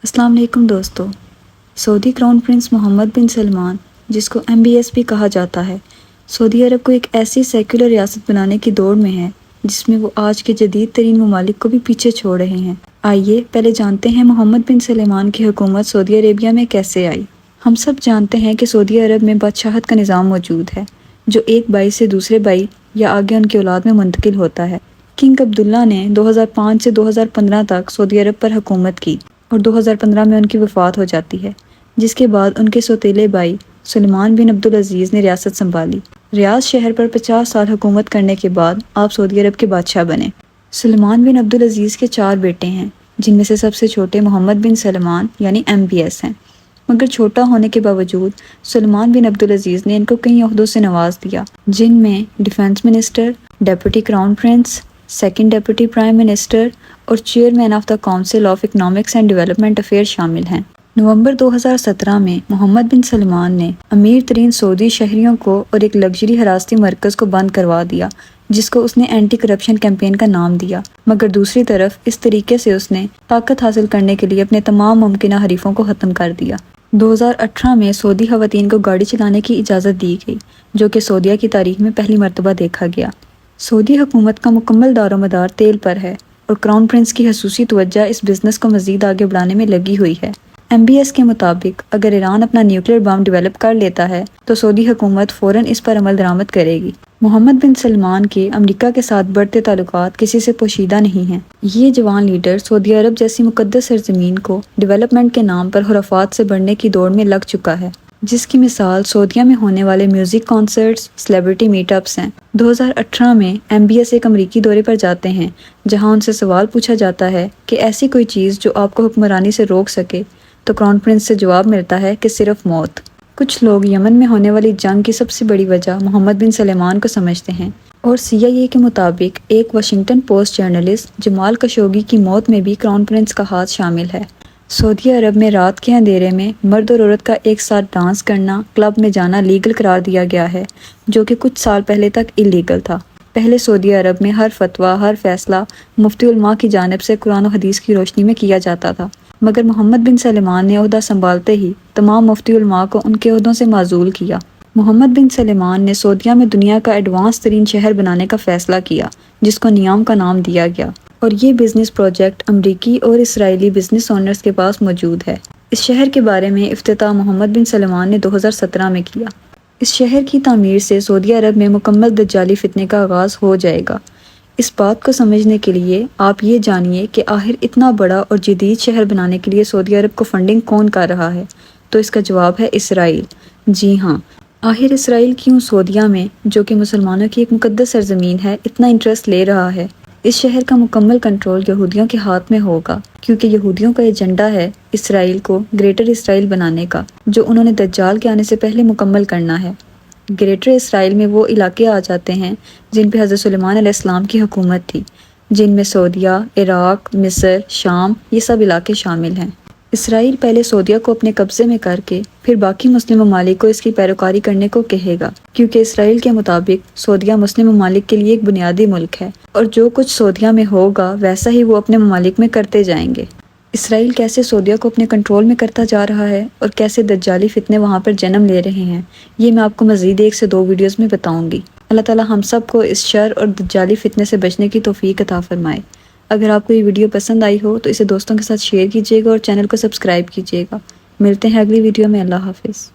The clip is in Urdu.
السلام علیکم دوستو۔ سعودی کراؤن پرنس محمد بن سلمان، جس کو MBS بھی کہا جاتا ہے، سعودی عرب کو ایک ایسی سیکولر ریاست بنانے کی دوڑ میں ہے جس میں وہ آج کے جدید ترین ممالک کو بھی پیچھے چھوڑ رہے ہیں۔ آئیے پہلے جانتے ہیں محمد بن سلمان کی حکومت سعودی عربیہ میں کیسے آئی۔ ہم سب جانتے ہیں کہ سعودی عرب میں بادشاہت کا نظام موجود ہے جو ایک بائی سے دوسرے بائی یا آگے ان کی اولاد میں منتقل ہوتا ہے۔ کنگ عبداللہ نے 2005 سے 2015 تک سعودی عرب پر حکومت کی اور 2015 میں ان کی وفات ہو جاتی ہے، جس کے بعد ان کے سوتیلے بھائی سلمان بن عبدالعزیز نے ریاست سنبھالی۔ ریاض شہر پر 50 سال حکومت کرنے کے بعد آپ سعودی عرب کے بادشاہ بنے۔ سلمان بن عبدالعزیز کے 4 بیٹے ہیں، جن میں سے سب سے چھوٹے محمد بن سلمان یعنی MBS ہیں، مگر چھوٹا ہونے کے باوجود سلمان بن عبدالعزیز نے ان کو کئی عہدوں سے نواز دیا، جن میں defence minister, deputy crown prince, second deputy prime minister اور chairman of the council of economics and development affair شامل ہیں۔ نومبر 2017 میں محمد بن سلمان نے امیر ترین سعودی شہریوں کو اور ایک لگژری حراستی مرکز کو بند کروا دیا، جس کو اس نے اینٹی کرپشن کیمپین کا نام دیا، مگر دوسری طرف اس طریقے سے اس نے طاقت حاصل کرنے کے لیے اپنے تمام ممکنہ حریفوں کو ختم کر دیا۔ 2018 میں سعودی خواتین کو گاڑی چلانے کی اجازت دی گئی، جو کہ سعودیہ کی تاریخ میں پہلی مرتبہ دیکھا گیا۔ سعودی حکومت کا مکمل دار و مدار تیل پر ہے اور کراؤن پرنس کی خصوصی توجہ اس بزنس کو مزید آگے بڑھانے میں لگی ہوئی ہے۔ MBS کے مطابق اگر ایران اپنا نیوکلیر بم ڈیولپ کر لیتا ہے تو سعودی حکومت فوراً اس پر عمل درآمد کرے گی۔ محمد بن سلمان کے امریکہ کے ساتھ بڑھتے تعلقات کسی سے پوشیدہ نہیں ہیں۔ یہ جوان لیڈر سعودی عرب جیسی مقدس سرزمین کو ڈیولپمنٹ کے نام پر خرافات سے بڑھنے کی دوڑ میں لگ چکا ہے، جس کی مثال سعودیہ میں ہونے والے music concerts, celebrity meet ups ہیں۔ 2018 میں MBS ایک امریکی دورے پر جاتے ہیں، جہاں ان سے سوال پوچھا جاتا ہے کہ ایسی کوئی چیز جو آپ کو حکمرانی سے روک سکے، تو کراؤن پرنس سے جواب ملتا ہے کہ صرف موت۔ کچھ لوگ یمن میں ہونے والی جنگ کی سب سے بڑی وجہ محمد بن سلمان کو سمجھتے ہیں، اور CIA کے مطابق ایک واشنگٹن پوسٹ جرنلسٹ جمال خشوگی کی موت میں بھی کراؤن پرنس کا ہاتھ شامل ہے۔ سعودی عرب میں رات کے اندھیرے میں مرد اور عورت کا ایک ساتھ ڈانس کرنا، کلب میں جانا لیگل قرار دیا گیا ہے، جو کہ کچھ سال پہلے تک اللیگل تھا۔ پہلے سعودی عرب میں ہر فتویٰ، ہر فیصلہ مفتی علماء کی جانب سے قرآن و حدیث کی روشنی میں کیا جاتا تھا، مگر محمد بن سلمان نے عہدہ سنبھالتے ہی تمام مفتی علماء کو ان کے عہدوں سے معزول کیا۔ محمد بن سلمان نے سعودیہ میں دنیا کا ایڈوانس ترین شہر بنانے کا فیصلہ کیا، جس کو نیام کا نام دیا گیا، اور یہ بزنس پروجیکٹ امریکی اور اسرائیلی بزنس اونرز کے پاس موجود ہے۔ اس شہر کے بارے میں افتتاح محمد بن سلمان نے 2017 میں کیا۔ اس شہر کی تعمیر سے سعودی عرب میں مکمل دجالی فتنے کا آغاز ہو جائے گا۔ اس بات کو سمجھنے کے لیے آپ یہ جانیے کہ آخر اتنا بڑا اور جدید شہر بنانے کے لیے سعودی عرب کو فنڈنگ کون کر رہا ہے، تو اس کا جواب ہے اسرائیل۔ جی ہاں، آخر اسرائیل کیوں سعودیہ میں، جو کہ مسلمانوں کی ایک مقدس سرزمین ہے، اتنا انٹرسٹ لے رہا ہے؟ اس شہر کا مکمل کنٹرول یہودیوں کے ہاتھ میں ہوگا، کیونکہ یہودیوں کا ایجنڈا ہے اسرائیل کو گریٹر اسرائیل بنانے کا، جو انہوں نے دجال کے آنے سے پہلے مکمل کرنا ہے۔ گریٹر اسرائیل میں وہ علاقے آ جاتے ہیں جن پہ حضرت سلیمان علیہ السلام کی حکومت تھی، جن میں سعودیہ، عراق، مصر، شام، یہ سب علاقے شامل ہیں۔ اسرائیل پہلے سعودیہ کو اپنے قبضے میں کر کے پھر باقی مسلم ممالک کو اس کی پیروکاری کرنے کو کہے گا، کیونکہ اسرائیل کے مطابق سعودیہ مسلم ممالک کے لیے ایک بنیادی ملک ہے، اور جو کچھ سعودیہ میں ہوگا ویسا ہی وہ اپنے ممالک میں کرتے جائیں گے۔ اسرائیل کیسے سعودیہ کو اپنے کنٹرول میں کرتا جا رہا ہے اور کیسے دجالی فتنے وہاں پر جنم لے رہے ہیں، یہ میں آپ کو مزید 1 سے 2 ویڈیوز میں بتاؤں گی۔ اللہ تعالیٰ ہم سب کو اس شر اور دجالی فتنے سے بچنے کی توفیق عطا فرمائے۔ اگر آپ کو یہ ویڈیو پسند آئی ہو تو اسے دوستوں کے ساتھ شیئر کیجیے گا اور چینل کو سبسکرائب کیجیے گا۔ ملتے ہیں اگلی ویڈیو میں۔ اللہ حافظ۔